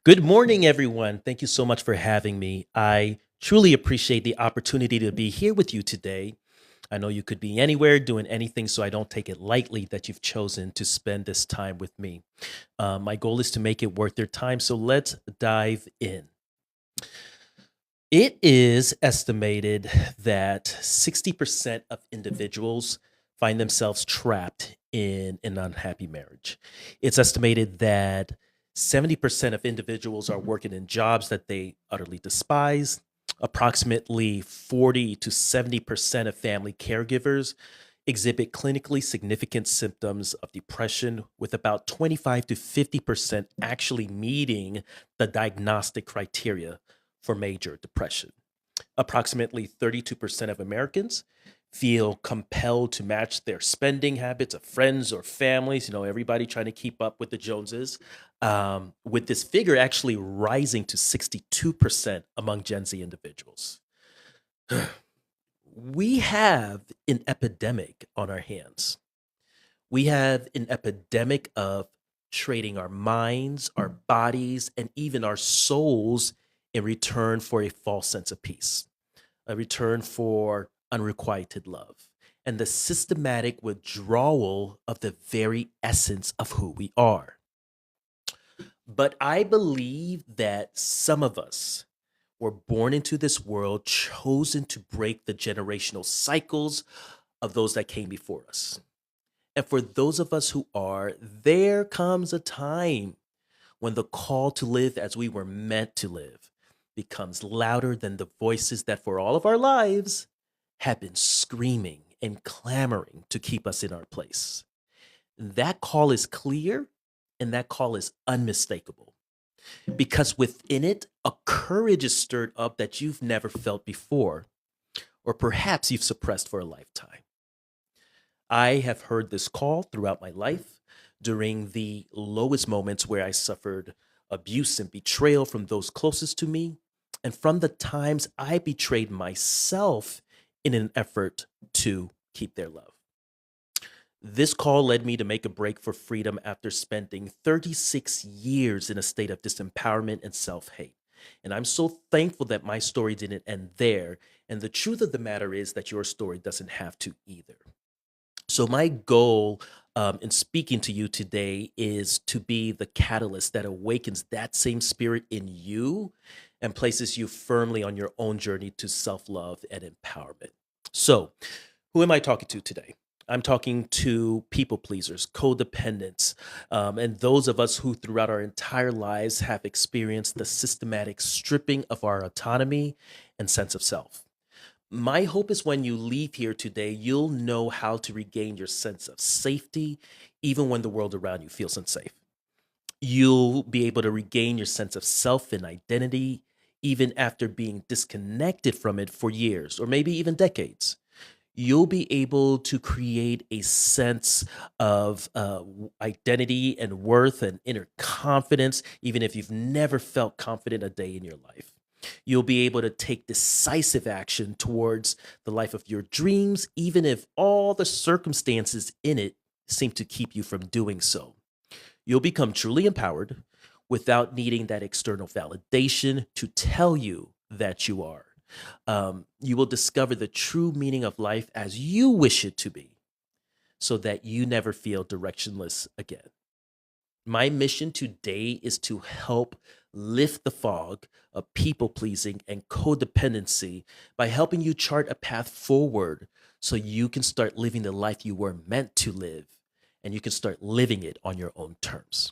Good morning, everyone. Thank you so much for having me. I truly appreciate the opportunity to be here with you today. I know you could be anywhere doing anything, so I don't take it lightly that you've chosen to spend this time with me. My goal is to make it worth your time, so let's dive in. It is estimated that 60% of individuals find themselves trapped in an unhappy marriage. It's estimated that 70% of individuals are working in jobs that they utterly despise. Approximately 40 to 70% of family caregivers exhibit clinically significant symptoms of depression, with about 25 to 50% actually meeting the diagnostic criteria for major depression. Approximately 32% of Americans feel compelled to match their spending habits of friends or families, everybody trying to keep up with the Joneses, with this figure actually rising to 62% among Gen Z individuals. We have an epidemic on our hands. We have an epidemic of trading our minds, our bodies, and even our souls in return for a false sense of peace, a return for unrequited love, and the systematic withdrawal of the very essence of who we are. But I believe that some of us were born into this world, chosen to break the generational cycles of those that came before us. And for those of us who are, there comes a time when the call to live as we were meant to live becomes louder than the voices that for all of our lives have been screaming and clamoring to keep us in our place. That call is clear and that call is unmistakable because within it, a courage is stirred up that you've never felt before, or perhaps you've suppressed for a lifetime. I have heard this call throughout my life during the lowest moments where I suffered abuse and betrayal from those closest to me, and from the times I betrayed myself in an effort to keep their love. This call led me to make a break for freedom after spending 36 years in a state of disempowerment and self hate. And I'm so thankful that my story didn't end there. And the truth of the matter is that your story doesn't have to either. So, my goal in speaking to you today is to be the catalyst that awakens that same spirit in you and places you firmly on your own journey to self love and empowerment. So, who am I talking to today? I'm talking to people pleasers, codependents, and those of us who, throughout our entire lives, have experienced the systematic stripping of our autonomy and sense of self. My hope is when you leave here today, you'll know how to regain your sense of safety, even when the world around you feels unsafe. You'll be able to regain your sense of self and identity, even after being disconnected from it for years or maybe even decades. You'll be able to create a sense of identity and worth and inner confidence, even if you've never felt confident a day in your life. You'll be able to take decisive action towards the life of your dreams, even if all the circumstances in it seem to keep you from doing so. You'll become truly empowered without needing that external validation to tell you that you are. You will discover the true meaning of life as you wish it to be so that you never feel directionless again. My mission today is to help lift the fog of people pleasing and codependency by helping you chart a path forward so you can start living the life you were meant to live and you can start living it on your own terms.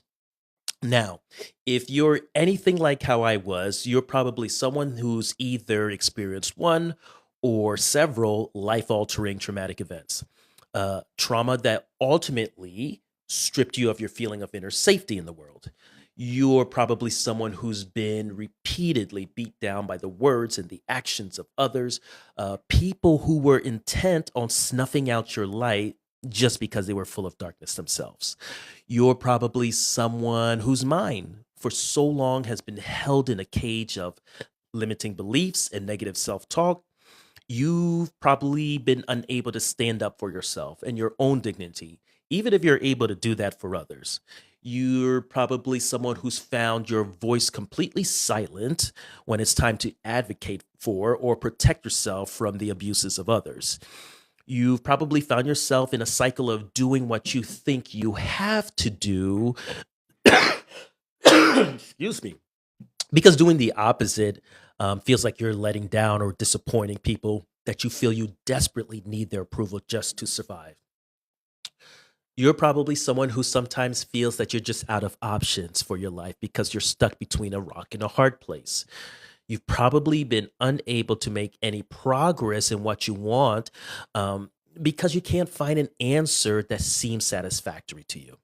Now, if you're anything like how I was, you're probably someone who's either experienced one or several life altering traumatic events. Trauma that ultimately stripped you of your feeling of inner safety in the world. You're probably someone who's been repeatedly beat down by the words and the actions of others, people who were intent on snuffing out your light just because they were full of darkness themselves. You're probably someone whose mind for so long has been held in a cage of limiting beliefs and negative self talk. You've probably been unable to stand up for yourself and your own dignity, even if you're able to do that for others. You're probably someone who's found your voice completely silent when it's time to advocate for or protect yourself from the abuses of others. You've probably found yourself in a cycle of doing what you think you have to do. Excuse me. Because doing the opposite feels like you're letting down or disappointing people that you feel you desperately need their approval just to survive. You're probably someone who sometimes feels that you're just out of options for your life because you're stuck between a rock and a hard place. You've probably been unable to make any progress in what you want because you can't find an answer that seems satisfactory to you.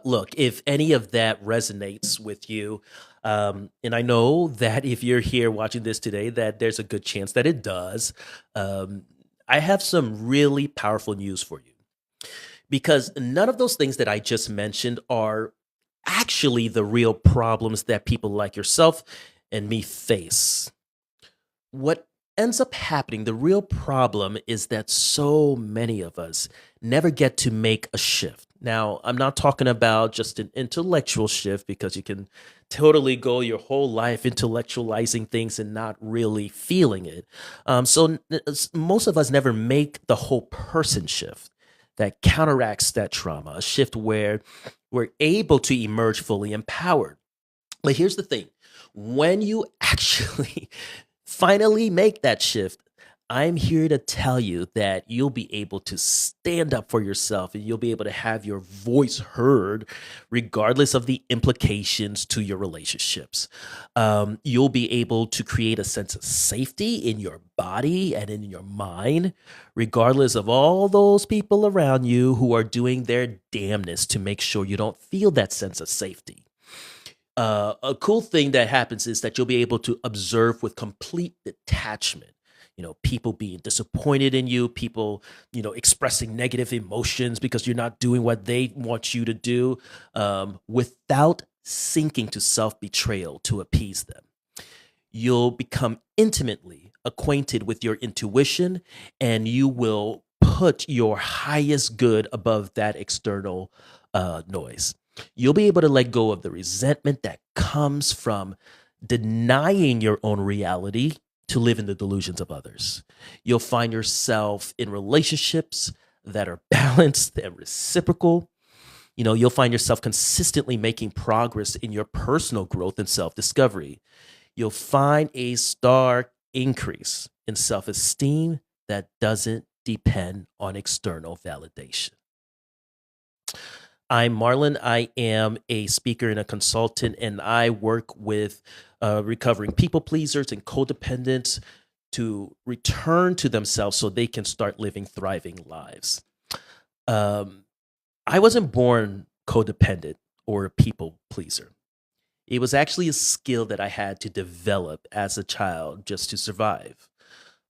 Look, if any of that resonates with you, and I know that if you're here watching this today, that there's a good chance that it does, um, I have some really powerful news for you because none of those things that I just mentioned are actually the real problems that people like yourself and me face. What ends up happening, the real problem is that so many of us never get to make a shift. Now, I'm not talking about just an intellectual shift because you can totally go your whole life intellectualizing things and not really feeling it. Most of us never make the whole person shift that counteracts that trauma, a shift where we're able to emerge fully empowered. But here's the thing, when you actually finally make that shift, I'm here to tell you that you'll be able to stand up for yourself and you'll be able to have your voice heard regardless of the implications to your relationships. You'll be able to create a sense of safety in your body and in your mind, regardless of all those people around you who are doing their damnness to make sure you don't feel that sense of safety. A cool thing that happens is that you'll be able to observe with complete detachment. People being disappointed in you, people, expressing negative emotions because you're not doing what they want you to do, without sinking to self betrayal to appease them. You'll become intimately acquainted with your intuition and you will put your highest good above that external noise. You'll be able to let go of the resentment that comes from denying your own reality to live in the delusions of others. You'll find yourself in relationships that are balanced and reciprocal. You'll find yourself consistently making progress in your personal growth and self discovery. You'll find a stark increase in self esteem that doesn't depend on external validation. I'm Marlon. I am a speaker and a consultant, and I work with recovering people pleasers and codependents to return to themselves so they can start living thriving lives. Um, I wasn't born codependent or a people pleaser. It was actually a skill that I had to develop as a child just to survive.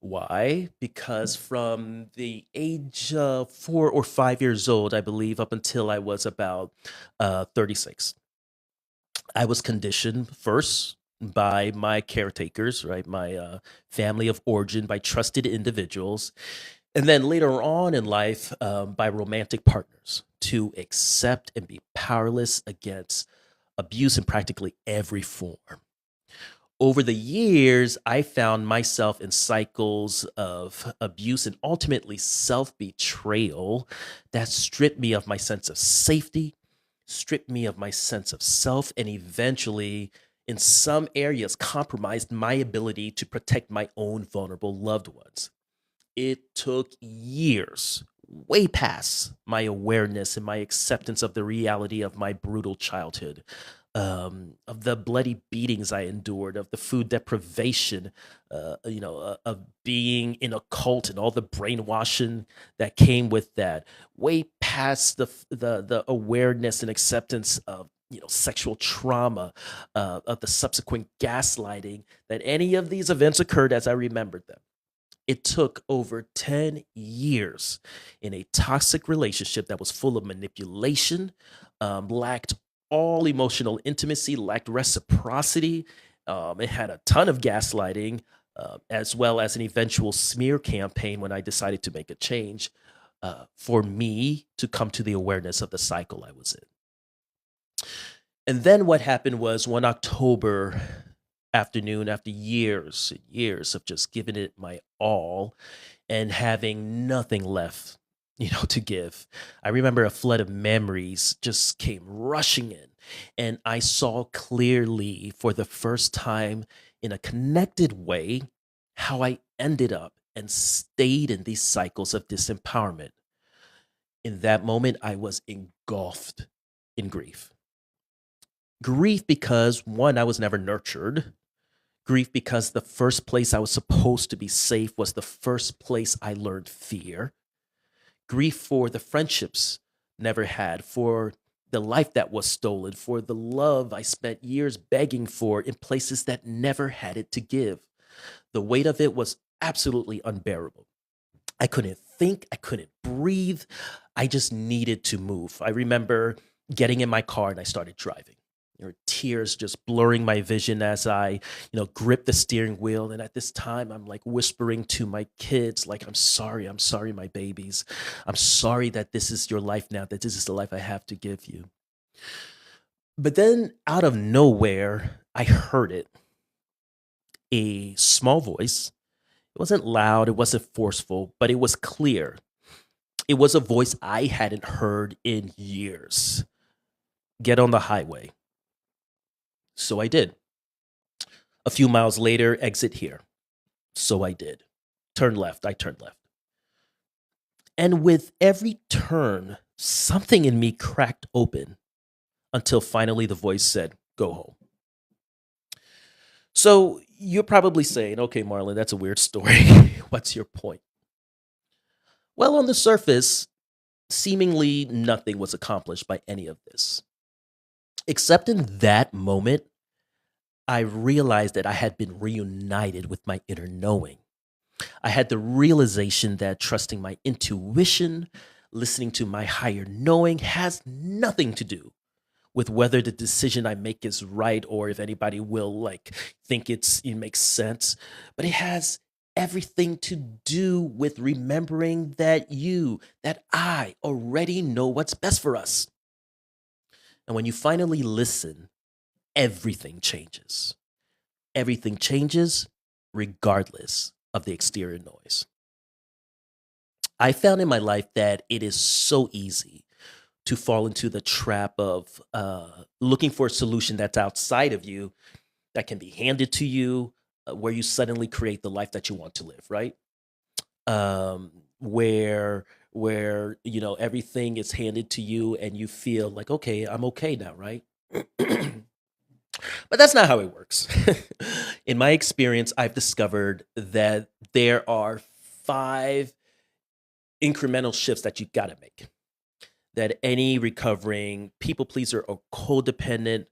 Why? Because from the age of 4 or 5 years old, I believe, up until I was about 36, I was conditioned first by my caretakers, right? My family of origin, by trusted individuals, and then later on in life, by romantic partners to accept and be powerless against abuse in practically every form. Over the years, I found myself in cycles of abuse and ultimately self betrayal that stripped me of my sense of safety, stripped me of my sense of self, and eventually, in some areas, compromised my ability to protect my own vulnerable loved ones. It took years, way past my awareness and my acceptance of the reality of my brutal childhood, of the bloody beatings I endured, of the food deprivation, of being in a cult and all the brainwashing that came with that. Way past the awareness and acceptance of sexual trauma, of the subsequent gaslighting that any of these events occurred as I remembered them. It took over 10 years in a toxic relationship that was full of manipulation, lacked all emotional intimacy, lacked reciprocity. It had a ton of gaslighting, as well as an eventual smear campaign when I decided to make a change for me to come to the awareness of the cycle I was in. And then what happened was one October afternoon, after years and years of just giving it my all and having nothing left, to give. I remember a flood of memories just came rushing in, and I saw clearly for the first time in a connected way how I ended up and stayed in these cycles of disempowerment. In that moment, I was engulfed in grief. Grief because one, I was never nurtured. Grief because the first place I was supposed to be safe was the first place I learned fear. Grief for the friendships never had, for the life that was stolen, for the love I spent years begging for in places that never had it to give. The weight of it was absolutely unbearable. I couldn't think, I couldn't breathe. I just needed to move. I remember getting in my car and I started driving. There were tears just blurring my vision as I, gripped the steering wheel. And at this time, I'm like whispering to my kids, like, I'm sorry, my babies. I'm sorry that this is your life now, that this is the life I have to give you. But then out of nowhere, I heard it. A small voice. It wasn't loud, it wasn't forceful, but it was clear. It was a voice I hadn't heard in years. Get on the highway. So I did. A few miles later, exit here. So I did. Turn left. I turned left. And with every turn, something in me cracked open until finally the voice said, go home. So you're probably saying, okay, Marlon, that's a weird story. What's your point? Well, on the surface, seemingly nothing was accomplished by any of this. Except in that moment, I realized that I had been reunited with my inner knowing. I had the realization that trusting my intuition, listening to my higher knowing has nothing to do with whether the decision I make is right or if anybody will think it makes sense, but it has everything to do with remembering that I already know what's best for us. And when you finally listen, everything changes. Everything changes regardless of the exterior noise. I found in my life that it is so easy to fall into the trap of looking for a solution that's outside of you that can be handed to you, where you suddenly create the life that you want to live, right? Where everything is handed to you and you feel like, okay, I'm okay now, right? But that's not how it works. In my experience, I've discovered that there are 5 incremental shifts that you've got to make. That any recovering people pleaser or codependent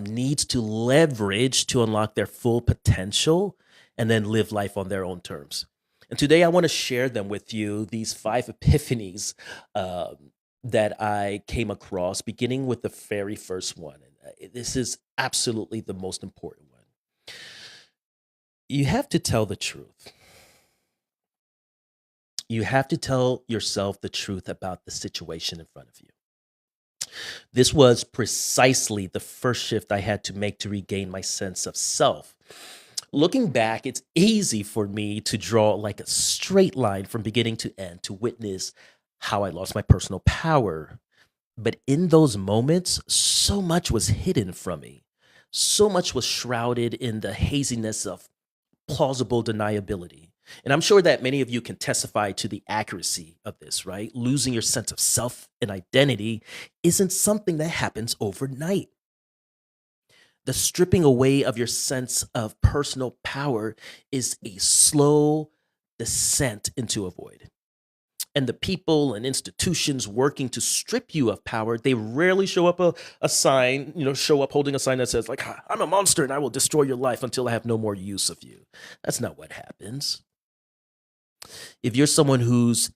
needs to leverage to unlock their full potential and then live life on their own terms. And today I want to share them with you, these 5 epiphanies that I came across, beginning with the very first one. And this is absolutely the most important one. You have to tell the truth. You have to tell yourself the truth about the situation in front of you. This was precisely the first shift I had to make to regain my sense of self. Looking back, it's easy for me to draw like a straight line from beginning to end to witness how I lost my personal power. But in those moments, so much was hidden from me. So much was shrouded in the haziness of plausible deniability. And I'm sure that many of you can testify to the accuracy of this, right? Losing your sense of self and identity isn't something that happens overnight. The stripping away of your sense of personal power is a slow descent into a void. And the people and institutions working to strip you of power, they rarely show up a sign, show up holding a sign that says, like, I'm a monster and I will destroy your life until I have no more use of you. That's not what happens. If you're someone who's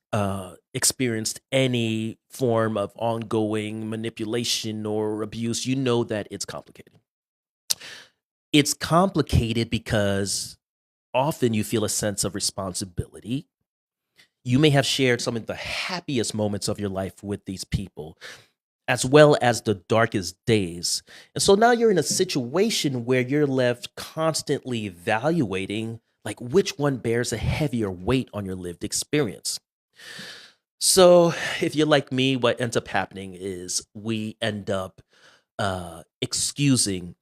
experienced any form of ongoing manipulation or abuse, you know that it's complicated. It's complicated because often you feel a sense of responsibility. You may have shared some of the happiest moments of your life with these people. as well as the darkest days. And so now you're in a situation where you're left constantly evaluating like which one bears a heavier weight on your lived experience. So, if you're like me, what ends up happening is we end up excusing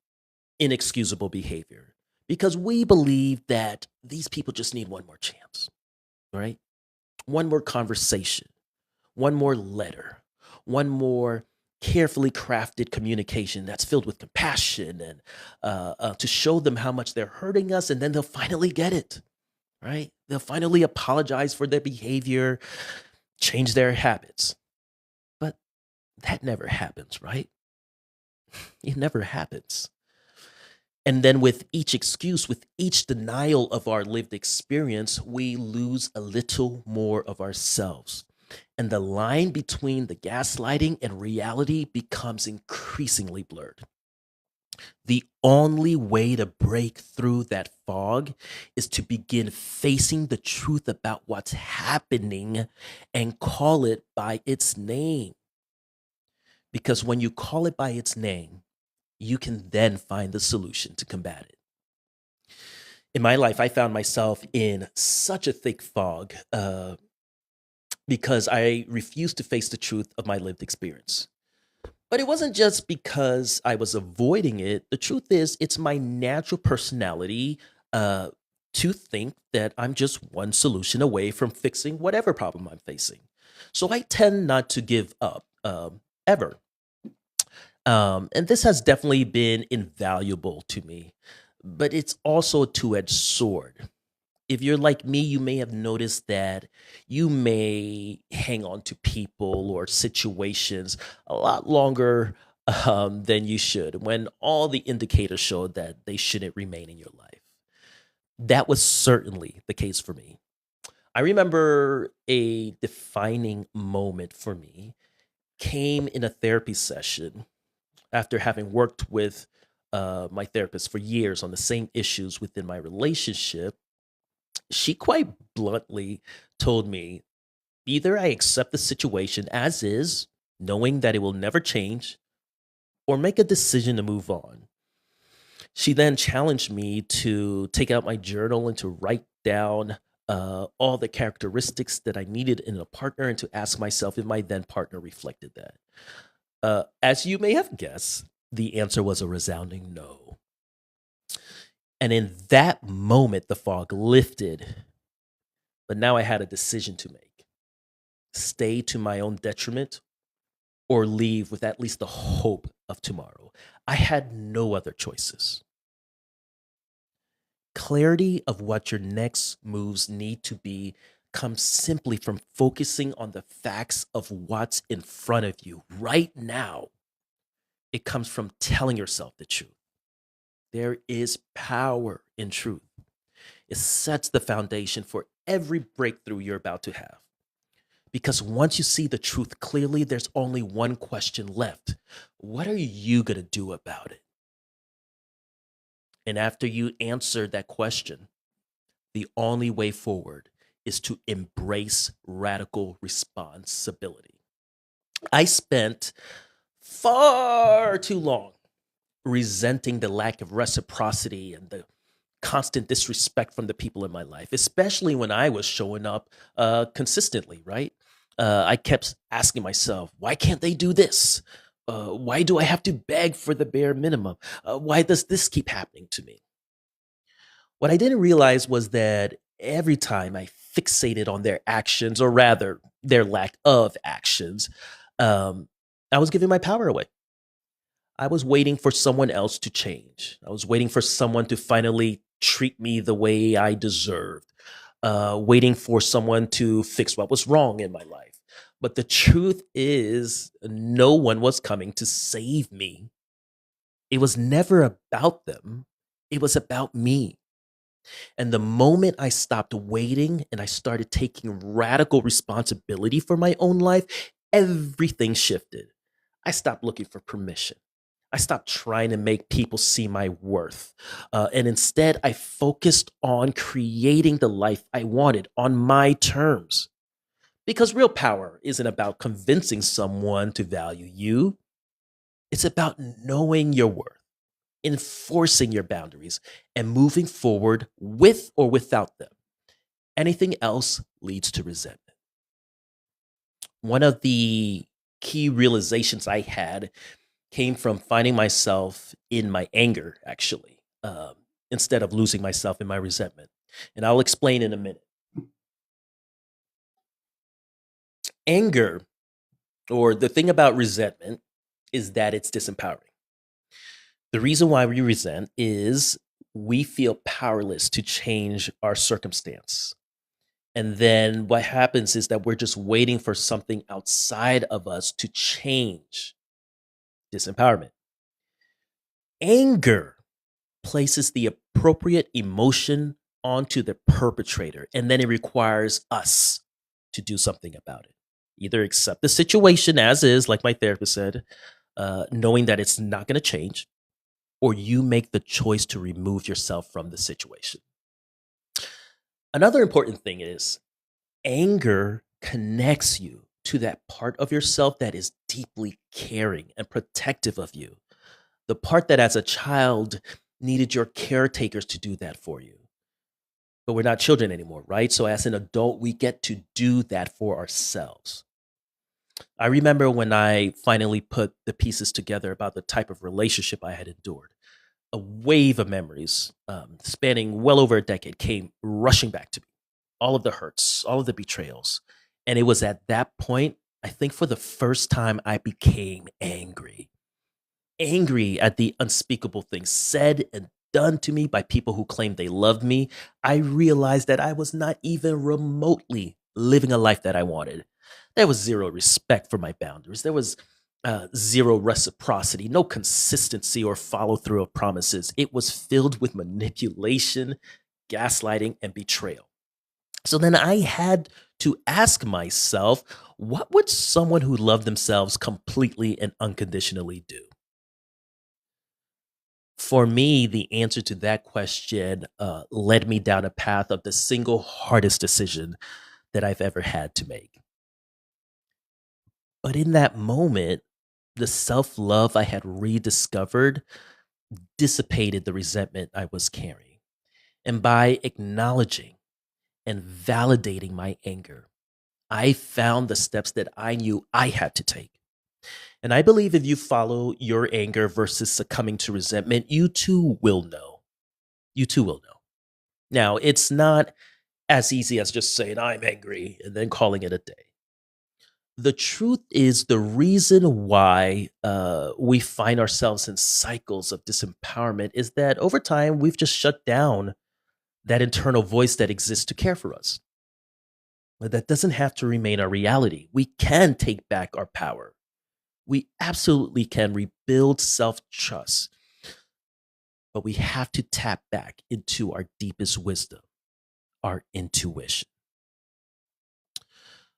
inexcusable behavior because we believe that these people just need one more chance, right? One more conversation, one more letter, one more carefully crafted communication that's filled with compassion and to show them how much they're hurting us, and then they'll finally get it, right? They'll finally apologize for their behavior, change their habits. But that never happens, right? It never happens. And then with each excuse, with each denial of our lived experience, we lose a little more of ourselves. And the line between the gaslighting and reality becomes increasingly blurred. The only way to break through that fog is to begin facing the truth about what's happening and call it by its name. Because when you call it by its name, you can then find the solution to combat it. In my life, I found myself in such a thick fog because I refused to face the truth of my lived experience. But it wasn't just because I was avoiding it. The truth is, it's my natural personality uh, to think that I'm just one solution away from fixing whatever problem I'm facing. So I tend not to give up ever. And this has definitely been invaluable to me, but it's also a two edged sword. If you're like me, you may have noticed that you may hang on to people or situations a lot longer than you should when all the indicators show that they shouldn't remain in your life. That was certainly the case for me. I remember a defining moment for me came in a therapy session after having worked with my therapist for years on the same issues within my relationship. She quite bluntly told me either I accept the situation as is, knowing that it will never change, or make a decision to move on. She then challenged me to take out my journal and to write down all the characteristics that I needed in a partner and to ask myself if my then partner reflected that. As you may have guessed, the answer was a resounding no. And in that moment, the fog lifted. But now I had a decision to make: stay to my own detriment or leave with at least the hope of tomorrow. I had no other choices. Clarity of what your next moves need to be comes simply from focusing on the facts of what's in front of you right now. It comes from telling yourself the truth. There is power in truth. It sets the foundation for every breakthrough you're about to have. Because once you see the truth clearly, there's only one question left: what are you going to do about it? And after you answer that question, the only way forward is to embrace radical responsibility. I spent far too long resenting the lack of reciprocity and the constant disrespect from the people in my life, especially when I was showing up consistently, right? I kept asking myself, why can't they do this? Why do I have to beg for the bare minimum? Why does this keep happening to me? What I didn't realize was that every time I fixated on their actions, or rather, their lack of actions, um, I was giving my power away. I was waiting for someone else to change. I was waiting for someone to finally treat me the way I deserved, waiting for someone to fix what was wrong in my life. But the truth is, no one was coming to save me. It was never about them, it was about me. And the moment I stopped waiting and I started taking radical responsibility for my own life, everything shifted. I stopped looking for permission. I stopped trying to make people see my worth. And instead, I focused on creating the life I wanted on my terms. Because real power isn't about convincing someone to value you. It's about knowing your worth, enforcing your boundaries, and moving forward with or without them. Anything else leads to resentment. One of the key realizations I had came from finding myself in my anger, actually, instead of losing myself in my resentment. And I'll explain in a minute. Anger, or the thing about resentment, is that it's disempowering. The reason why we resent is we feel powerless to change our circumstance. And then what happens is that we're just waiting for something outside of us to change. Disempowerment. Anger places the appropriate emotion onto the perpetrator, and then it requires us to do something about it. Either accept the situation as is, like my therapist said, knowing that it's not going to change, or you make the choice to remove yourself from the situation. Another important thing is anger connects you to that part of yourself that is deeply caring and protective of you. The part that as a child needed your caretakers to do that for you. But we're not children anymore, right? So as an adult, we get to do that for ourselves. I remember when I finally put the pieces together about the type of relationship I had endured. A wave of memories spanning well over a decade came rushing back to me. All of the hurts, all of the betrayals. And it was at that point, I think for the first time, I became angry. Angry at the unspeakable things said and done to me by people who claimed they loved me. I realized that I was not even remotely living a life that I wanted. There was zero respect for my boundaries. There was zero reciprocity, no consistency or follow through of promises. It was filled with manipulation, gaslighting, and betrayal. So then I had to ask myself, what would someone who loved themselves completely and unconditionally do? For me, the answer to that question led me down a path of the single hardest decision that I've ever had to make. But in that moment, the self love I had rediscovered dissipated the resentment I was carrying. And by acknowledging and validating my anger, I found the steps that I knew I had to take. And I believe if you follow your anger versus succumbing to resentment, you too will know. You too will know. Now, it's not as easy as just saying, I'm angry, and then calling it a day. The truth is, the reason why we find ourselves in cycles of disempowerment is that over time, we've just shut down that internal voice that exists to care for us. But that doesn't have to remain our reality. We can take back our power. We absolutely can rebuild self trust, but we have to tap back into our deepest wisdom, our intuition.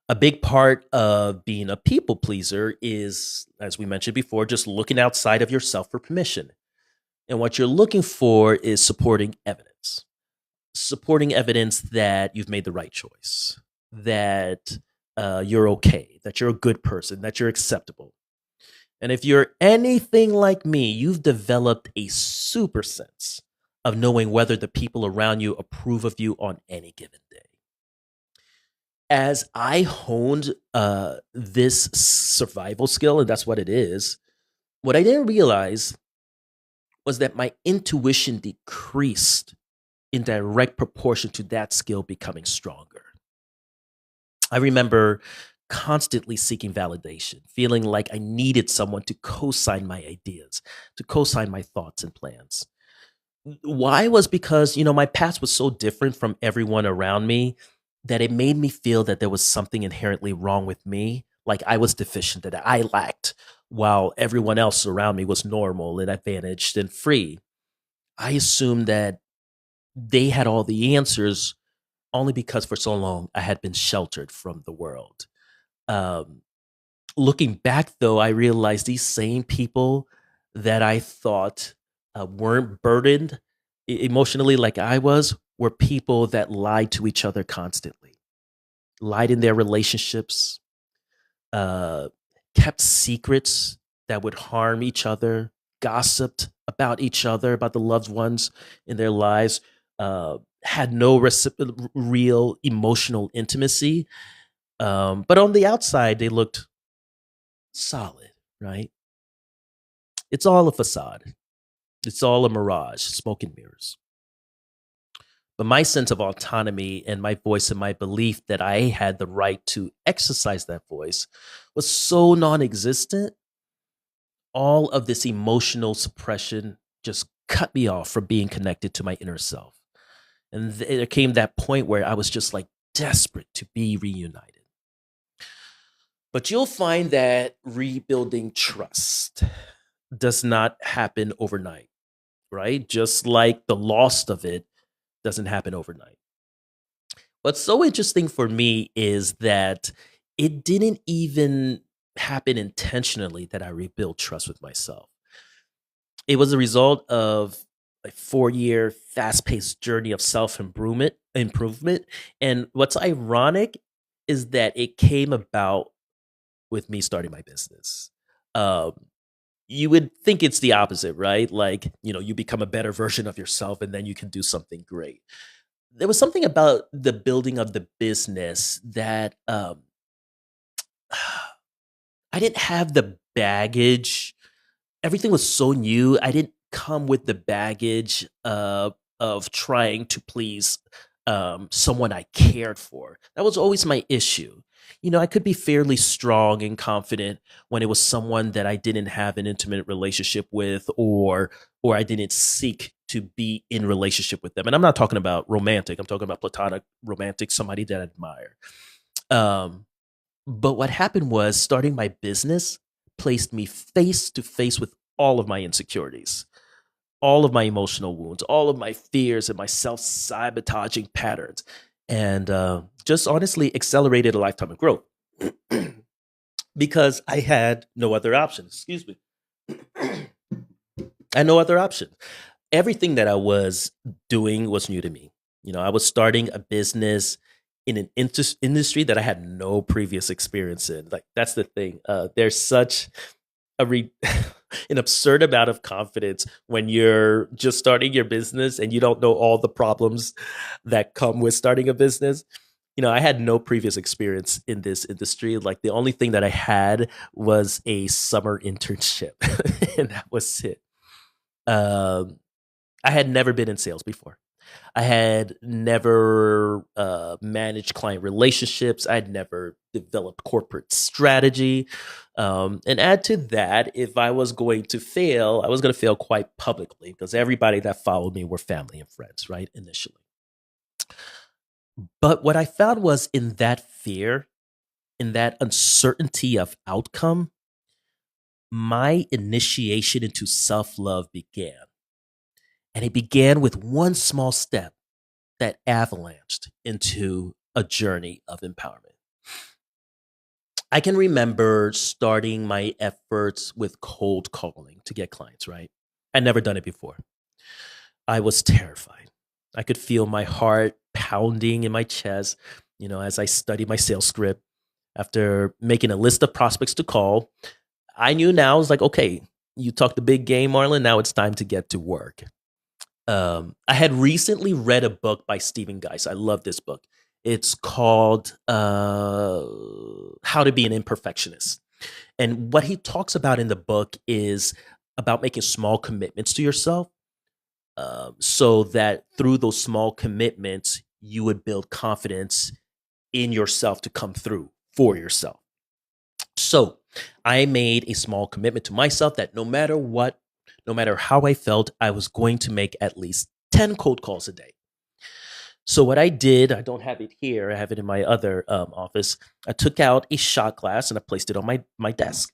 A big part of being a people pleaser is, as we mentioned before, just looking outside of yourself for permission. And what you're looking for is supporting evidence that you've made the right choice, that you're okay, that you're a good person, that you're acceptable. And if you're anything like me, you've developed a super sense of knowing whether the people around you approve of you on any given day. As I honed this survival skill, and that's what it is, what I didn't realize was that my intuition decreased in direct proportion to that skill becoming stronger. I remember constantly seeking validation, feeling like I needed someone to co sign my ideas, to co sign my thoughts and plans. Why was because, my past was so different from everyone around me that it made me feel that there was something inherently wrong with me, like I was deficient, that I lacked, while everyone else around me was normal and advantaged and free. I assumed that they had all the answers only because for so long I had been sheltered from the world. Um, Looking back, though, I realized these same people that I thought weren't burdened emotionally like I was were people that lied to each other constantly, lied in their relationships, uh, kept secrets that would harm each other, gossiped about each other, about the loved ones in their lives, had no real emotional intimacy. But on the outside, they looked solid, right? It's all a facade. It's all a mirage, smoke and mirrors. But my sense of autonomy and my voice and my belief that I had the right to exercise that voice was so non existent. All of this emotional suppression just cut me off from being connected to my inner self. And there came that point where I was just like desperate to be reunited. But you'll find that rebuilding trust does not happen overnight, right? Just like the loss of it doesn't happen overnight. What's so interesting for me is that it didn't even happen intentionally that I rebuilt trust with myself. It was a result of a 4-year fast-paced journey of self improvement. And what's ironic is that it came about with me starting my business. Um, you would think it's the opposite, right? Like, you become a better version of yourself and then you can do something great. There was something about the building of the business that I didn't have the baggage. Everything was so new. I didn't come with the baggage of trying to please someone I cared for. That was always my issue. I could be fairly strong and confident when it was someone that I didn't have an intimate relationship with, or I didn't seek to be in relationship with them. And I'm not talking about romantic. I'm talking about platonic romantic, somebody that I admire. Um, but what happened was starting my business placed me face to face with all of my insecurities, all of my emotional wounds, all of my fears and my self sabotaging patterns, and just honestly accelerated a lifetime of growth because I had no other option. Excuse me. I had no other option. Everything that I was doing was new to me. I was starting a business in an industry that I had no previous experience in. Like that's the thing. There's such a an absurd amount of confidence when you're just starting your business and you don't know all the problems that come with starting a business. I had no previous experience in this industry. Like the only thing that I had was a summer internship, and that was it. Um, I had never been in sales before. I had never managed client relationships. I had never developed corporate strategy. And add to that, if I was going to fail, I was going to fail quite publicly because everybody that followed me were family and friends, right? Initially. But what I found was in that fear, in that uncertainty of outcome, my initiation into self love began. And it began with one small step that avalanched into a journey of empowerment. I can remember starting my efforts with cold calling to get clients, right? I'd never done it before. I was terrified. I could feel my heart pounding in my chest, as I studied my sales script. After making a list of prospects to call, I knew now, I was like, okay, you talked the big game, Marlon. Now it's time to get to work. I had recently read a book by Stephen Geis. I love this book. It's called How to Be an Imperfectionist. And what he talks about in the book is about making small commitments to yourself, so that through those small commitments, you would build confidence in yourself to come through for yourself. So I made a small commitment to myself that no matter what, no matter how I felt, I was going to make at least 10 cold calls a day. So what I did, I don't have it here, I have it in my other office. I took out a shot glass and I placed it on my desk.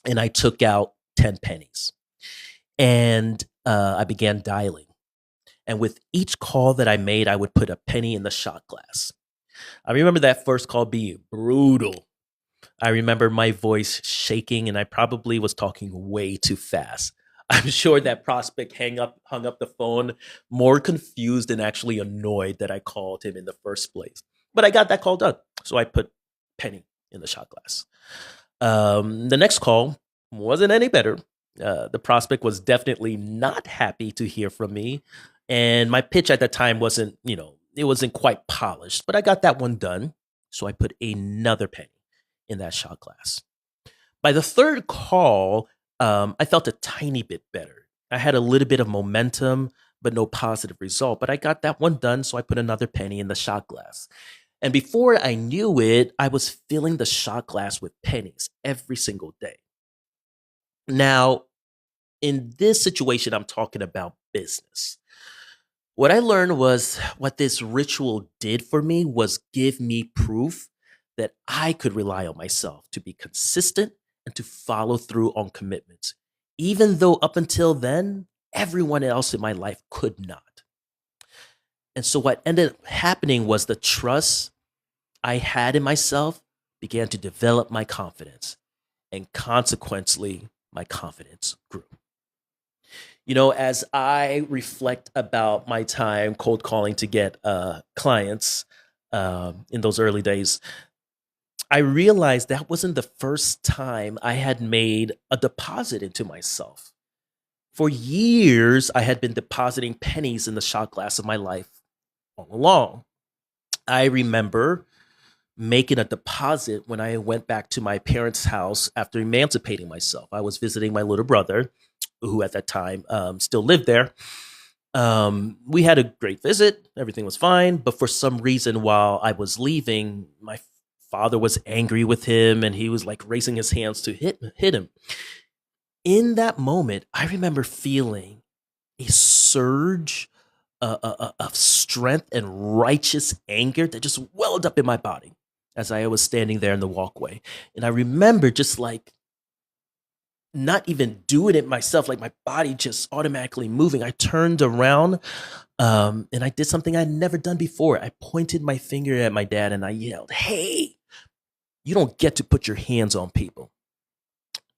And I took out 10 pennies. And I began dialing. And with each call that I made, I would put a penny in the shot glass. I remember that first call being brutal. I remember my voice shaking, and I probably was talking way too fast. I'm sure that prospect hung up the phone more confused and actually annoyed that I called him in the first place. But I got that call done. So I put penny in the shot glass. The next call, Wasn't any better. The prospect was definitely not happy to hear from me. And my pitch at that time wasn't, it wasn't quite polished, but I got that one done. So I put another penny in that shot glass. By the third call, I felt a tiny bit better. I had a little bit of momentum, but no positive result. But I got that one done, so I put another penny in the shot glass. And before I knew it, I was filling the shot glass with pennies every single day. Now, in this situation, I'm talking about business. What I learned was what this ritual did for me was give me proof that I could rely on myself to be consistent and to follow through on commitments, even though up until then, everyone else in my life could not. And so, what ended up happening was the trust I had in myself began to develop my confidence, and consequently, my confidence grew. As I reflect about my time cold calling to get clients in those early days, I realized that wasn't the first time I had made a deposit into myself. For years, I had been depositing pennies in the shot glass of my life all along. I remember making a deposit when I went back to my parents' house after emancipating myself. I was visiting my little brother, who at that time still lived there. We had a great visit. Everything was fine. But for some reason, while I was leaving, my father was angry with him and he was like raising his hands to hit him. In that moment, I remember feeling a surge of strength and righteous anger that just welled up in my body as I was standing there in the walkway. And I remember just like not even doing it myself, like my body just automatically moving. I turned around and I did something I'd never done before. I pointed my finger at my dad and I yelled, "Hey, you don't get to put your hands on people."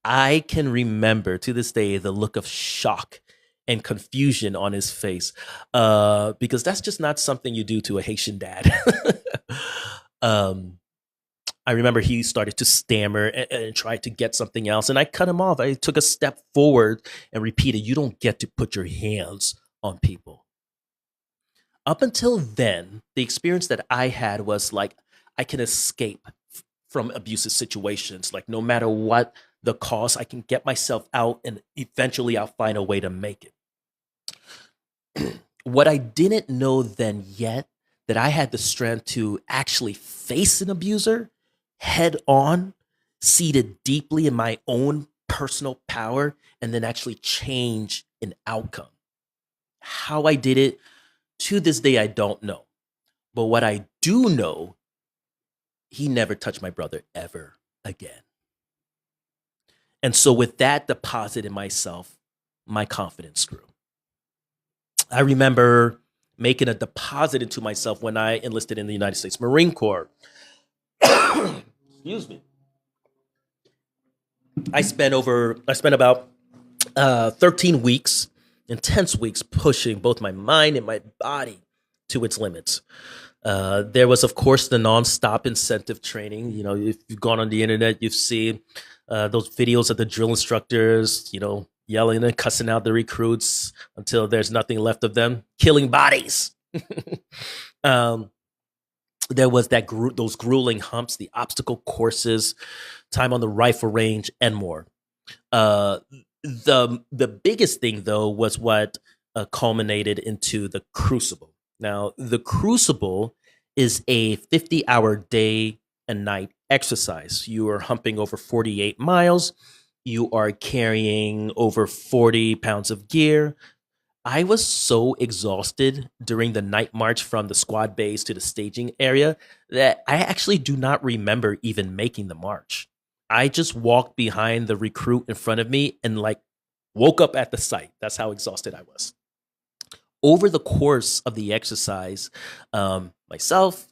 I can remember to this day the look of shock and confusion on his face because that's just not something you do to a Haitian dad. um, I remember he started to stammer and try to get something else, and I cut him off. I took a step forward and repeated, "You don't get to put your hands on people." Up until then, the experience that I had was like I can escape from abusive situations. Like no matter what the cost, I can get myself out and eventually I'll find a way to make it. What I didn't know then yet that I had the strength to actually face an abuser head on, seated deeply in my own personal power, and then actually change an outcome. How I did it to this day, I don't know. But what I do know, he never touched my brother ever again. And so, with that deposit in myself, my confidence grew. I remember making a deposit into myself when I enlisted in the United States Marine Corps. Excuse me. I spent about 13 weeks, intense weeks, pushing both my mind and my body to its limits. There was, of course, the nonstop incentive training. If you've gone on the internet, you've seen those videos of the drill instructors, yelling and cussing out the recruits until there's nothing left of them, killing bodies. um, there was those grueling humps, the obstacle courses, time on the rifle range, and more. Uh, the biggest thing though was what culminated into the Crucible. Now, the Crucible is a 50-hour day and night exercise. You are humping over 48 miles. You are carrying over 40 pounds of gear. I was so exhausted during the night march from the squad base to the staging area that I actually do not remember even making the march. I just walked behind the recruit in front of me and like woke up at the sight. That's how exhausted I was. Over the course of the exercise, myself,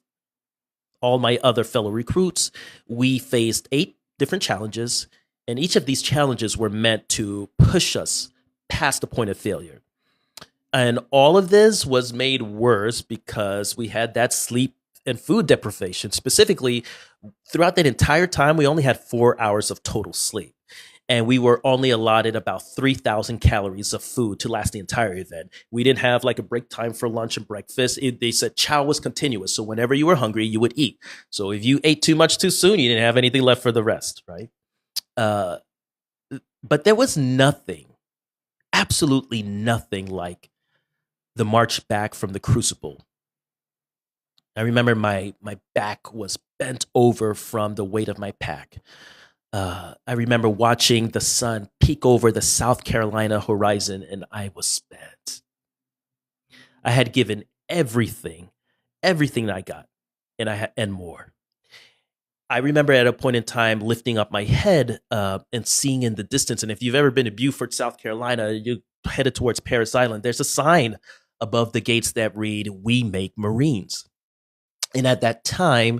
all my other fellow recruits, we faced 8 different challenges, and each of these challenges were meant to push us past the point of failure. And all of this was made worse because we had that sleep and food deprivation. Specifically, throughout that entire time, we only had 4 hours of total sleep. and we were only allotted about 3,000 calories of food to last the entire event. We didn't have like a break time for lunch and breakfast. They said chow was continuous. So whenever you were hungry, you would eat. So if you ate too much too soon, you didn't have anything left for the rest, right? Uh, but there was nothing, absolutely nothing like the march back from the crucible. I remember my back was bent over from the weight of my pack. I remember watching the sun peek over the South Carolina horizon, and I was spent. I had given everything, everything I got, and more. I remember at a point in time lifting up my head and seeing in the distance. And if you've ever been to Beaufort, South Carolina, you headed towards Paris Island. There's a sign above the gates that read, "We make Marines." And at that time,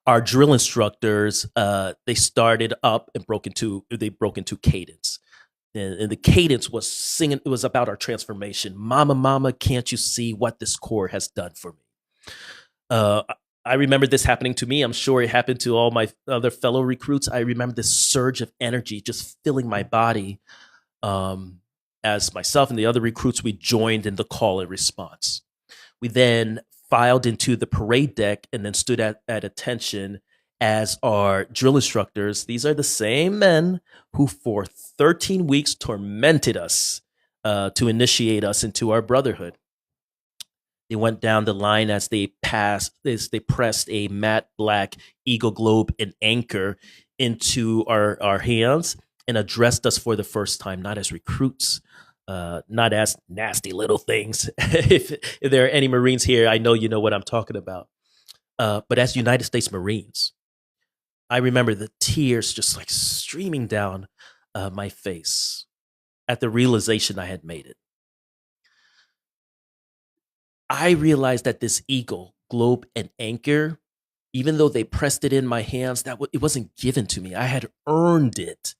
our drill instructors they started up and broke into cadence. And the cadence was singing. It was about our transformation. Mama, mama, can't you see what this core has done for me? Uh, I remember this happening to me. I'm sure it happened to all my other fellow recruits. I remember this surge of energy just filling my body um, as myself and the other recruits, we joined in the call and response. We then filed into the parade deck and then stood at attention as our drill instructors. These are the same men who, for 13 weeks, tormented us to initiate us into our brotherhood. They went down the line as they pressed a matte black Eagle Globe and anchor into our hands and addressed us for the first time, not as recruits, not as nasty little things. If there are any Marines here, I know you know what I'm talking about. But as United States Marines, I remember the tears just like streaming down my face at the realization I had made it. I realized that this eagle, globe, and anchor, even though they pressed it in my hands, it wasn't given to me. I had earned it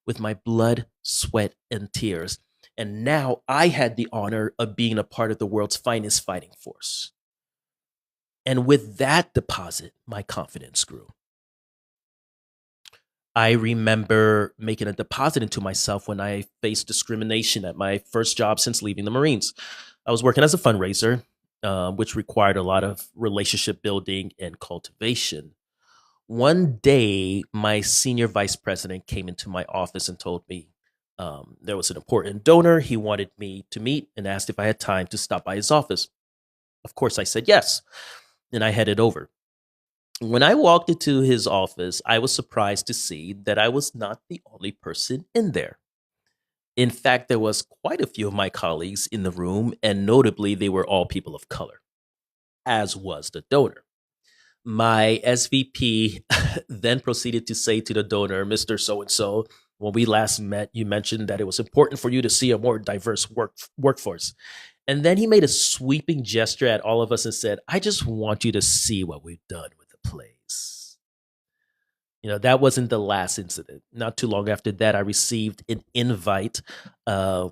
with my blood, sweat, and tears. And now I had the honor of being a part of the world's finest fighting force. And with that deposit, my confidence grew. I remember making a deposit into myself when I faced discrimination at my first job since leaving the Marines. I was working as a fundraiser, which required a lot of relationship building and cultivation. One day, my senior vice president came into my office and told me there was an important donor he wanted me to meet and asked if I had time to stop by his office. Of course, I said yes, and I headed over. When I walked into his office, I was surprised to see that I was not the only person in there. In fact, there was quite a few of my colleagues in the room, and notably, they were all people of color, as was the donor. My SVP then proceeded to say to the donor, "Mr. So and so, when we last met, you mentioned that it was important for you to see a more diverse workforce." And then he made a sweeping gesture at all of us and said, "I just want you to see what we've done with the place." That wasn't the last incident. Not too long after that, I received an invite uh,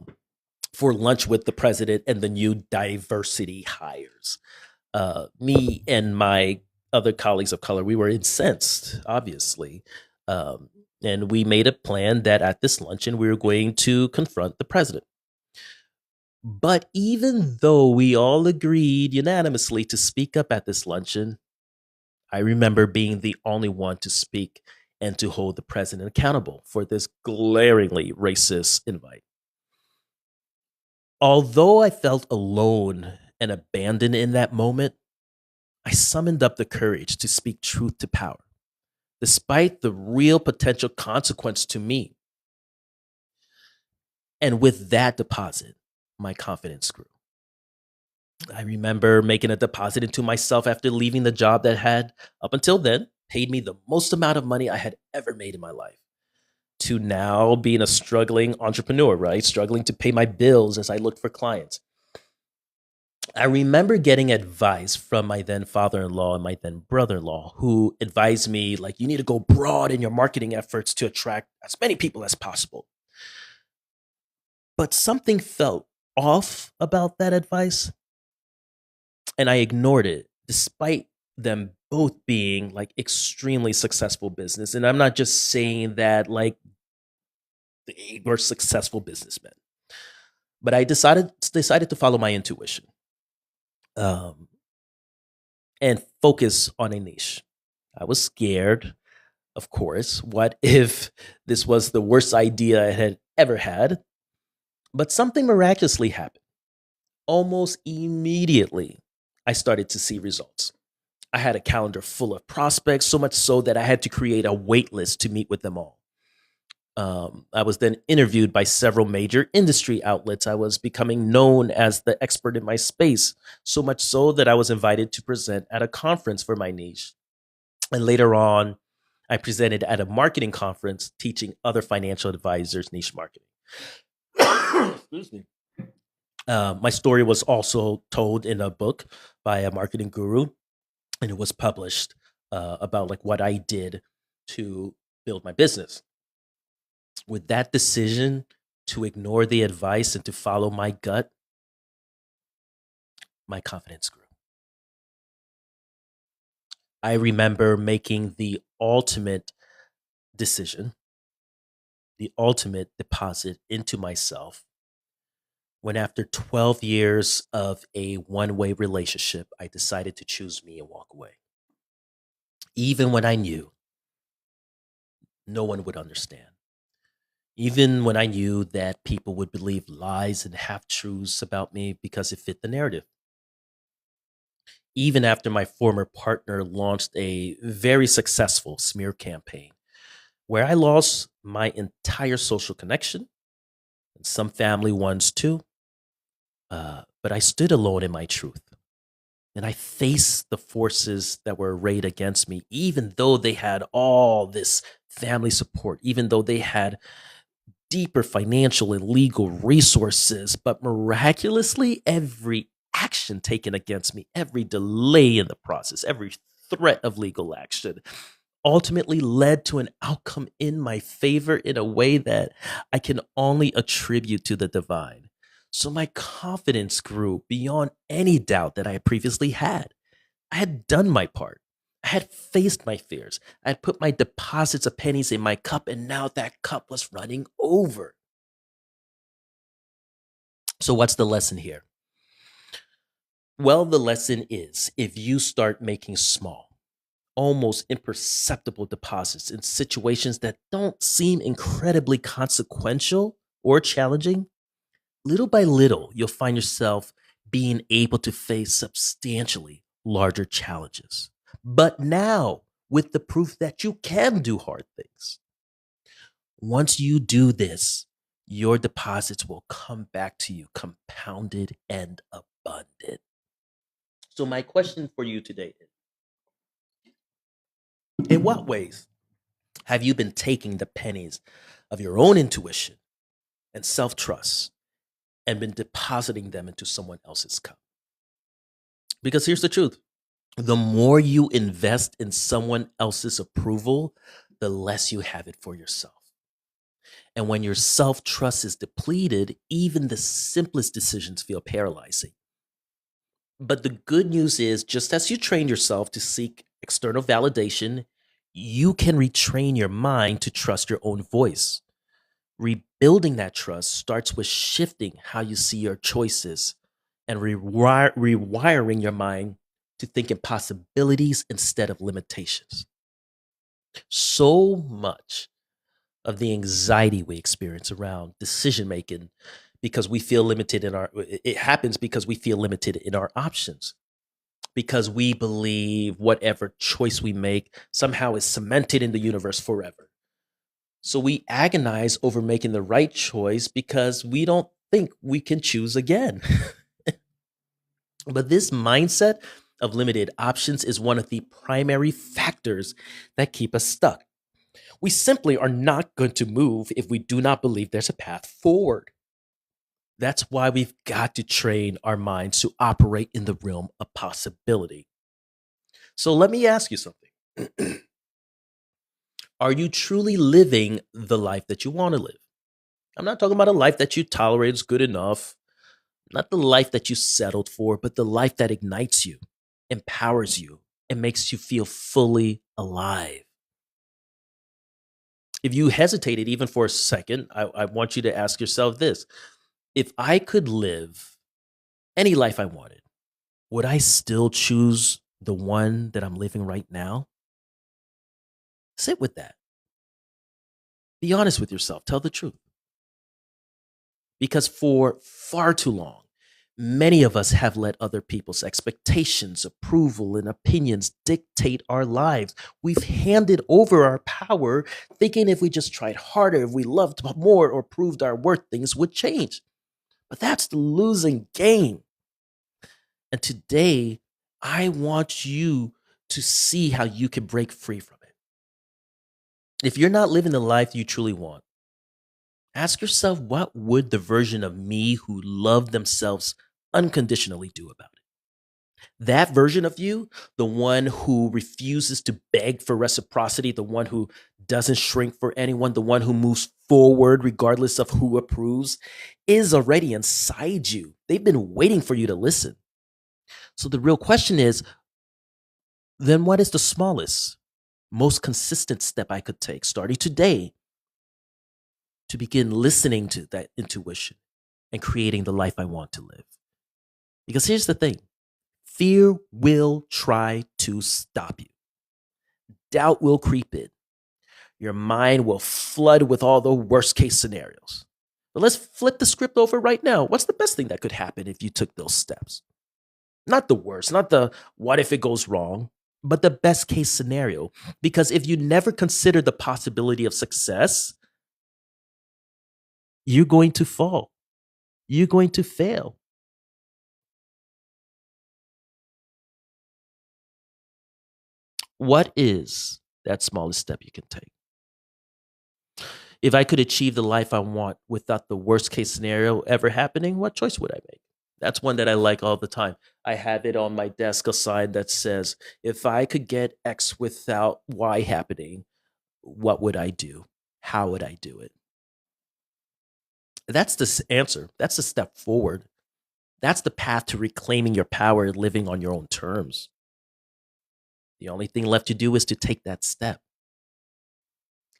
for lunch with the president and the new diversity hires. Me and my other colleagues of color, we were incensed, obviously. Um, and we made a plan that at this luncheon, we were going to confront the president. But even though we all agreed unanimously to speak up at this luncheon, I remember being the only one to speak and to hold the president accountable for this glaringly racist invite. Although I felt alone and abandoned in that moment, I summoned up the courage to speak truth to power, despite the real potential consequence to me. And with that deposit, my confidence grew. I remember making a deposit into myself after leaving the job that had, up until then, paid me the most amount of money I had ever made in my life, to now being a struggling entrepreneur, right? Struggling to pay my bills as I looked for clients. I remember getting advice from my then father-in-law and my then brother-in-law, who advised me, like, you need to go broad in your marketing efforts to attract as many people as possible. But something felt off about that advice, and I ignored it, despite them both being like extremely successful business. And I'm not just saying that like They were successful businessmen. But I decided to follow my intuition, um, and focus on a niche. I was scared, of course. What if this was the worst idea I had ever had? But something miraculously happened. Almost immediately, I started to see results. I had a calendar full of prospects, so much so that I had to create a wait list to meet with them all. I was then interviewed by several major industry outlets. I was becoming known as the expert in my space, so much so that I was invited to present at a conference for my niche. And later on, I presented at a marketing conference teaching other financial advisors niche marketing. Excuse me. My story was also told in a book by a marketing guru, and it was published about like what I did to build my business. With that decision to ignore the advice and to follow my gut, my confidence grew. I remember making the ultimate decision, the ultimate deposit into myself when, after 12 years of a one way relationship, I decided to choose me and walk away. Even when I knew no one would understand, even when I knew that people would believe lies and half truths about me because it fit the narrative. Even after my former partner launched a very successful smear campaign where I lost my entire social connection and some family ones too. But I stood alone in my truth and I faced the forces that were arrayed against me, even though they had all this family support, even though they had deeper financial and legal resources. But miraculously, every action taken against me, every delay in the process, every threat of legal action ultimately led to an outcome in my favor in a way that I can only attribute to the divine. So my confidence grew beyond any doubt that I had previously had. I had done my part. I had faced my fears. I had put my deposits of pennies in my cup, and now that cup was running over. So, what's the lesson here? Well, the lesson is if you start making small, almost imperceptible deposits in situations that don't seem incredibly consequential or challenging, little by little, you'll find yourself being able to face substantially larger challenges. But now, with the proof that you can do hard things. Once you do this, your deposits will come back to you compounded and abundant. So, my question for you today is, in what ways have you been taking the pennies of your own intuition and self trust and been depositing them into someone else's cup? Because here's the truth: the more you invest in someone else's approval, the less you have it for yourself. And when your self trust is depleted, even the simplest decisions feel paralyzing. But the good news is, just as you train yourself to seek external validation, you can retrain your mind to trust your own voice. Rebuilding that trust starts with shifting how you see your choices and rewiring your mind to think in possibilities instead of limitations. So much of the anxiety we experience around decision making because we feel limited in our it happens because we feel limited in our options, because we believe whatever choice we make somehow is cemented in the universe forever. So we agonize over making the right choice because we don't think we can choose again. But this mindset of limited options is one of the primary factors that keep us stuck. We simply are not going to move if we do not believe there's a path forward. That's why we've got to train our minds to operate in the realm of possibility. So let me ask you something. Are you truly living the life that you want to live? I'm not talking about a life that you tolerate is good enough, not the life that you settled for, but the life that ignites you, empowers you, and makes you feel fully alive. If you hesitated even for a second, I want you to ask yourself this: if I could live any life I wanted, would I still choose the one that I'm living right now? Sit with that. Be honest with yourself. Tell the truth. Because for far too long, many of us have let other people's expectations, approval, and opinions dictate our lives. We've handed over our power, thinking if we just tried harder, if we loved more, or proved our worth, things would change. But that's the losing game. And today, I want you to see how you can break free from it. If you're not living the life you truly want, ask yourself, what would the version of me who loved themselves unconditionally do about it? That version of you, the one who refuses to beg for reciprocity, the one who doesn't shrink for anyone, the one who moves forward regardless of who approves, is already inside you. They've been waiting for you to listen. So the real question is, then what is the smallest, most consistent step I could take starting today to begin listening to that intuition and creating the life I want to live? Because here's the thing: fear will try to stop you, doubt will creep in, your mind will flood with all the worst case scenarios. But let's flip the script over right now. What's the best thing that could happen if you took those steps? Not the worst, not the what if it goes wrong, but the best case scenario. Because if you never consider the possibility of success, you're going to fall, you're going to fail. What is that smallest step you can take? If I could achieve the life I want without the worst case scenario ever happening, what choice would I make? That's one that I like all the time. I have it on my desk, a sign that says, if I could get X without Y happening, what would I do? How would I do it? That's the answer. That's the step forward. That's the path to reclaiming your power and living on your own terms. The only thing left to do is to take that step.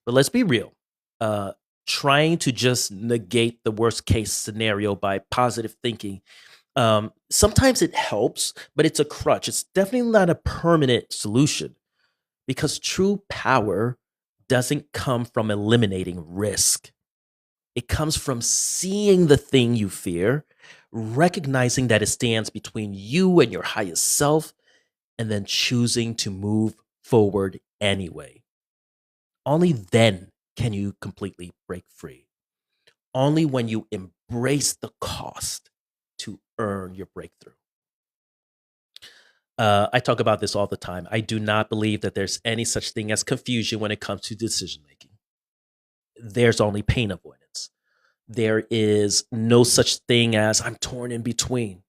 But let's be real. Uh, Trying to just negate the worst case scenario by positive thinking, sometimes it helps, but it's a crutch. It's definitely not a permanent solution, because true power doesn't come from eliminating risk. It comes from seeing the thing you fear, recognizing that it stands between you and your highest self, and then choosing to move forward anyway. Only then can you completely break free. Only when you embrace the cost to earn your breakthrough. I talk about this all the time. I do not believe that there's any such thing as confusion when it comes to decision making. There's only pain avoidance. There is no such thing as I'm torn in between.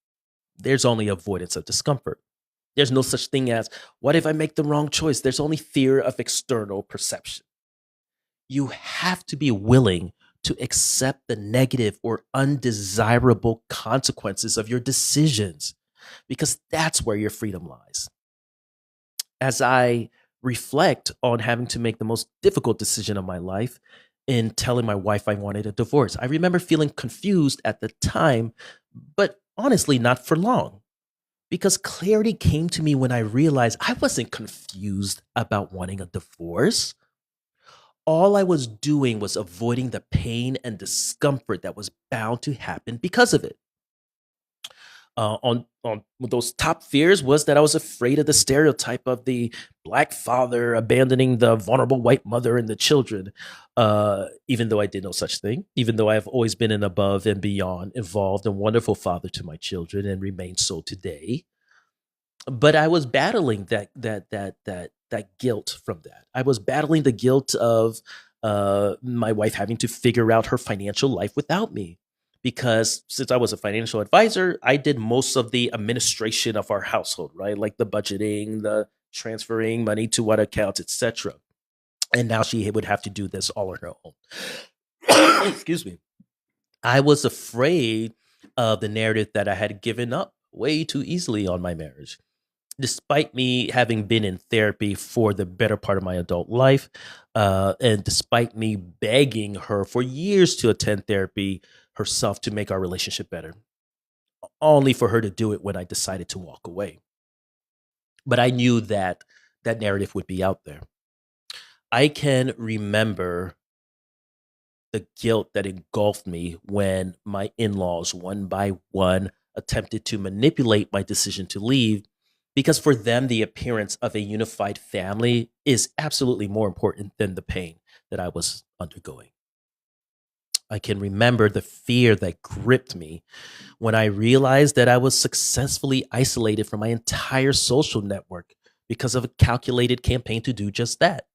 There's only avoidance of discomfort. There's no such thing as what if I make the wrong choice? There's only fear of external perception. You have to be willing to accept the negative or undesirable consequences of your decisions, because that's where your freedom lies. As I reflect on having to make the most difficult decision of my life in telling my wife I wanted a divorce, I remember feeling confused at the time, but honestly, not for long. Because clarity came to me when I realized I wasn't confused about wanting a divorce. All I was doing was avoiding the pain and discomfort that was bound to happen because of it. On those top fears was that I was afraid of the stereotype of the black father abandoning the vulnerable white mother and the children. Even though I did no such thing, even though I have always been an above and beyond involved and wonderful father to my children and remain so today. But I was battling that guilt from that. I was battling the guilt of my wife having to figure out her financial life without me. Because since I was a financial advisor, I did most of the administration of our household, right? Like the budgeting, the transferring money to what accounts, etc. And now she would have to do this all on her own. Excuse me. I was afraid of the narrative that I had given up way too easily on my marriage. Despite me having been in therapy for the better part of my adult life, and despite me begging her for years to attend therapy herself to make our relationship better, only for her to do it when I decided to walk away. But I knew that that narrative would be out there. I can remember the guilt that engulfed me when my in laws, one by one, attempted to manipulate my decision to leave, because for them, the appearance of a unified family is absolutely more important than the pain that I was undergoing. I can remember the fear that gripped me when I realized that I was successfully isolated from my entire social network because of a calculated campaign to do just that.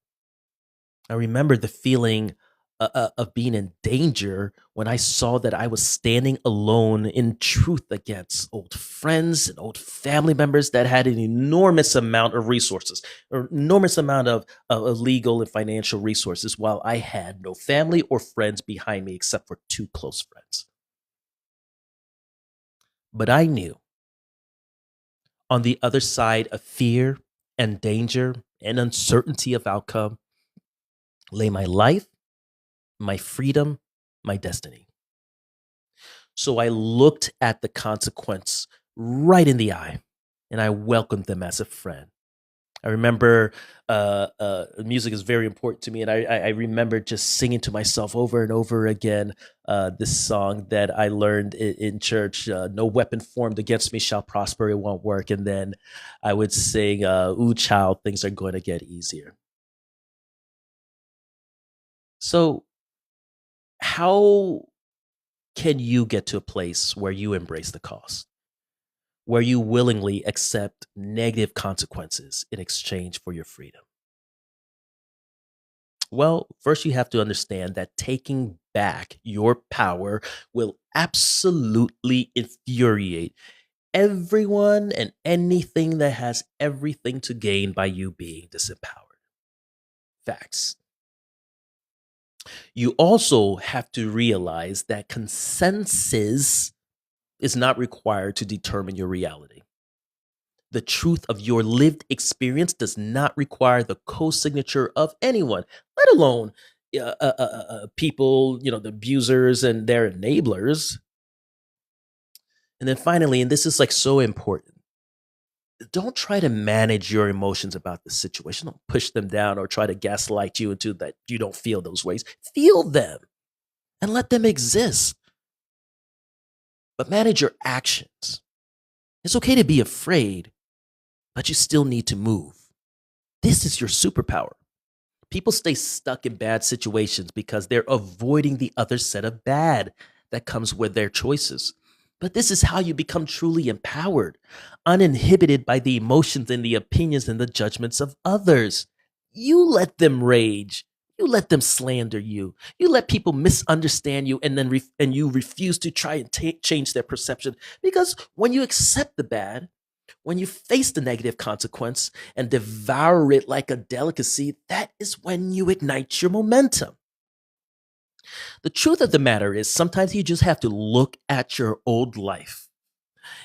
I remember the feeling of being in danger when I saw that I was standing alone in truth against old friends and old family members that had an enormous amount of resources, or enormous amount of legal and financial resources, while I had no family or friends behind me except for two close friends. But I knew on the other side of fear and danger and uncertainty of outcome lay my life, my freedom, my destiny. So I looked at the consequence right in the eye and I welcomed them as a friend. I remember music is very important to me, and I remember just singing to myself over and over again this song that I learned in church. No weapon formed against me shall prosper; it won't work. And then I would sing, "Ooh, child, things are going to get easier." So, how can you get to a place where you embrace the cost, where you willingly accept negative consequences in exchange for your freedom? Well, first you have to understand that taking back your power will absolutely infuriate everyone and anything that has everything to gain by you being disempowered. Facts. You also have to realize that consensus is not required to determine your reality. The truth of your lived experience does not require the co-signature of anyone, let alone people, the abusers and their enablers. And then finally, and this is like so important, don't try to manage your emotions about the situation. Don't push them down or try to gaslight you into that you don't feel those ways. Feel them and let them exist, but manage your actions. It's okay to be afraid, but you still need to move. This is your superpower. People stay stuck in bad situations because they're avoiding the other set of bad that comes with their choices. But this is how you become truly empowered, uninhibited by the emotions and the opinions and the judgments of others. You let them rage. You let them slander you. You let people misunderstand you, and then and you refuse to try and change their perception, because when you accept the bad, when you face the negative consequence and devour it like a delicacy, that is when you ignite your momentum. The truth of the matter is, sometimes you just have to look at your old life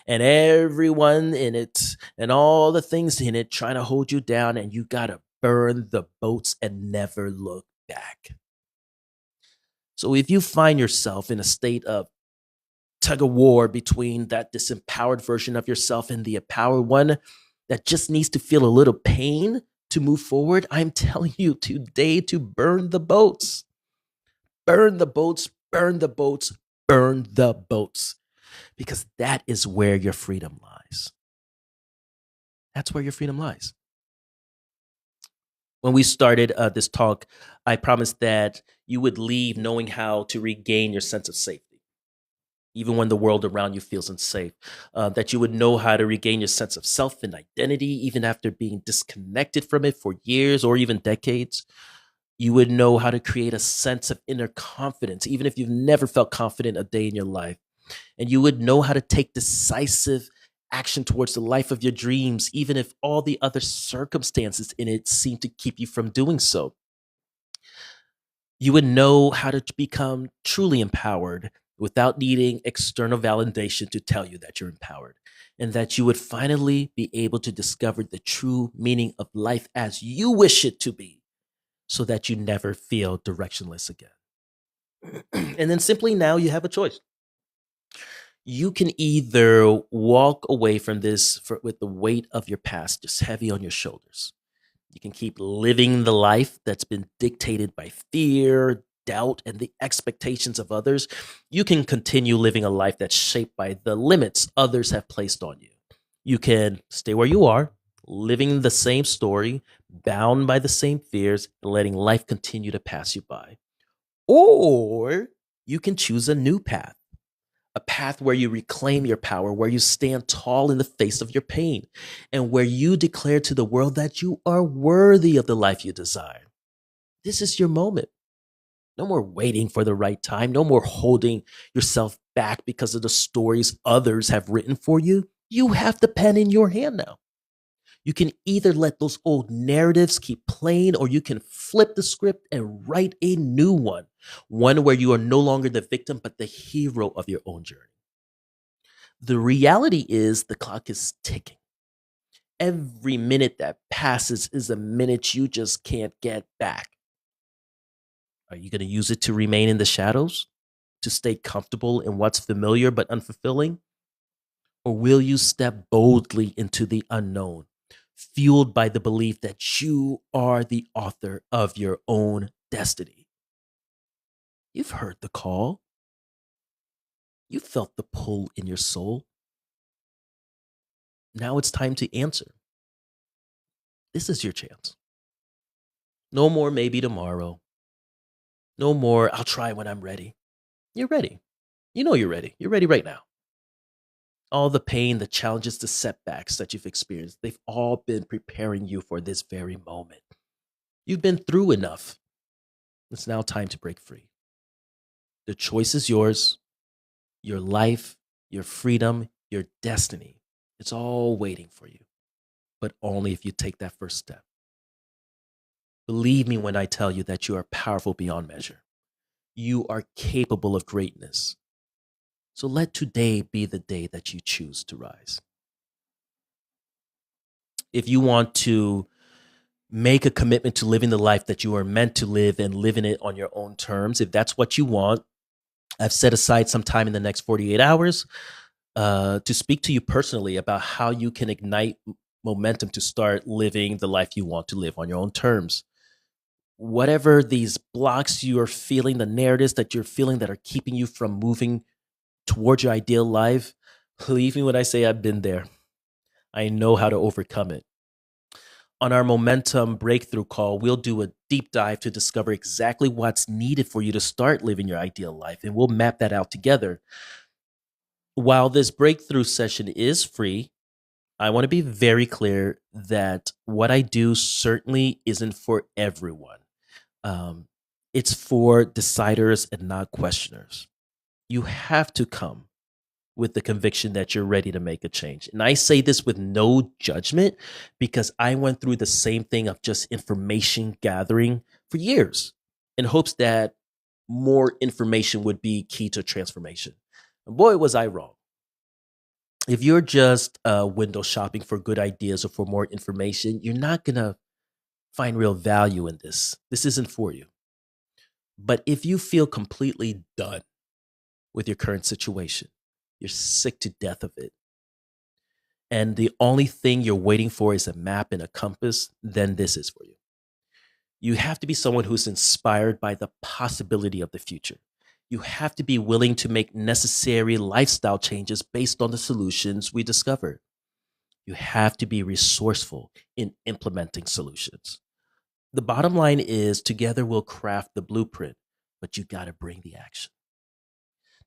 and everyone in it and all the things in it trying to hold you down, and you got to burn the boats and never look back. So if you find yourself in a state of tug of war between that disempowered version of yourself and the empowered one that just needs to feel a little pain to move forward, I'm telling you today to burn the boats. Burn the boats, burn the boats, burn the boats, because that is where your freedom lies. That's where your freedom lies. When we started this talk, I promised that you would leave knowing how to regain your sense of safety even when the world around you feels unsafe, that you would know how to regain your sense of self and identity, even after being disconnected from it for years or even decades. You would know how to create a sense of inner confidence, even if you've never felt confident a day in your life. And you would know how to take decisive action towards the life of your dreams, even if all the other circumstances in it seem to keep you from doing so. You would know how to become truly empowered without needing external validation to tell you that you're empowered, and that you would finally be able to discover the true meaning of life as you wish it to be, so that you never feel directionless again. And then simply now you have a choice. You can either walk away from this with the weight of your past just heavy on your shoulders. You can keep living the life that's been dictated by fear, doubt, and the expectations of others. You can continue living a life that's shaped by the limits others have placed on you. You can stay where you are, living the same story, bound by the same fears, and letting life continue to pass you by. Or you can choose a new path, a path where you reclaim your power, where you stand tall in the face of your pain, and where you declare to the world that you are worthy of the life you desire. This is your moment. No more waiting for the right time. No more holding yourself back because of the stories others have written for you. You have the pen in your hand now. You can either let those old narratives keep playing, or you can flip the script and write a new one where you are no longer the victim, but the hero of your own journey. The reality is the clock is ticking. Every minute that passes is a minute you just can't get back. Are you going to use it to remain in the shadows, to stay comfortable in what's familiar but unfulfilling? Or will you step boldly into the unknown, fueled by the belief that you are the author of your own destiny? You've heard the call. You felt the pull in your soul. Now it's time to answer. This is your chance. No more maybe tomorrow. No more I'll try when I'm ready. You're ready. You know you're ready. You're ready right now. All the pain, the challenges, the setbacks that you've experienced, they've all been preparing you for this very moment. You've been through enough. It's now time to break free. The choice is yours, your life, your freedom, your destiny. It's all waiting for you, but only if you take that first step. Believe me when I tell you that you are powerful beyond measure. You are capable of greatness. So let today be the day that you choose to rise. If you want to make a commitment to living the life that you are meant to live and living it on your own terms, if that's what you want, I've set aside some time in the next 48 hours to speak to you personally about how you can ignite momentum to start living the life you want to live on your own terms. Whatever these blocks you are feeling, the narratives that you're feeling that are keeping you from moving towards your ideal life, believe me when I say I've been there. I know how to overcome it. On our momentum breakthrough call, we'll do a deep dive to discover exactly what's needed for you to start living your ideal life, and we'll map that out together. While this breakthrough session is free, I want to be very clear that what I do certainly isn't for everyone. Um, it's for deciders and not questioners. You have to come with the conviction that you're ready to make a change. And I say this with no judgment because I went through the same thing of just information gathering for years in hopes that more information would be key to transformation. And boy, was I wrong. If you're just window shopping for good ideas or for more information, you're not going to find real value in this. This isn't for you. But if you feel completely done with your current situation, you're sick to death of it, and the only thing you're waiting for is a map and a compass, then this is for you. You have to be someone who's inspired by the possibility of the future. You have to be willing to make necessary lifestyle changes based on the solutions we discovered. You have to be resourceful in implementing solutions. The bottom line is together we'll craft the blueprint, but you got to bring the action.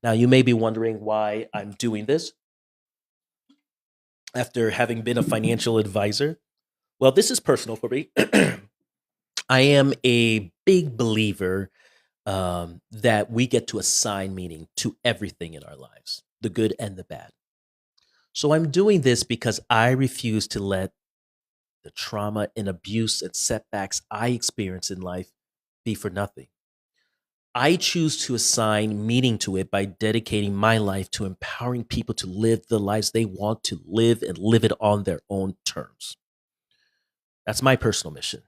Now, you may be wondering why I'm doing this after having been a financial advisor. Well, this is personal for me. I am a big believer that we get to assign meaning to everything in our lives, the good and the bad. So I'm doing this because I refuse to let the trauma and abuse and setbacks I experience in life be for nothing. I choose to assign meaning to it by dedicating my life to empowering people to live the lives they want to live and live it on their own terms. That's my personal mission.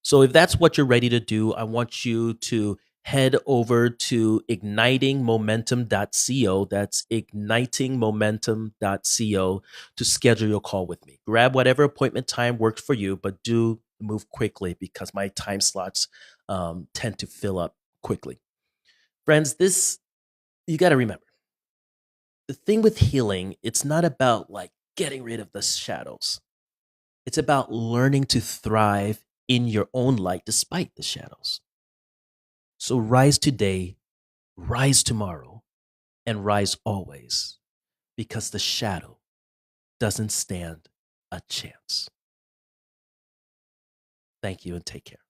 So if that's what you're ready to do, I want you to head over to ignitingmomentum.co. That's ignitingmomentum.co to schedule your call with me. Grab whatever appointment time works for you, but do move quickly because my time slots tend to fill up quickly. Friends, this, you got to remember, the thing with healing, it's not about like getting rid of the shadows. It's about learning to thrive in your own light despite the shadows. So rise today, rise tomorrow, and rise always because the shadow doesn't stand a chance. Thank you and take care.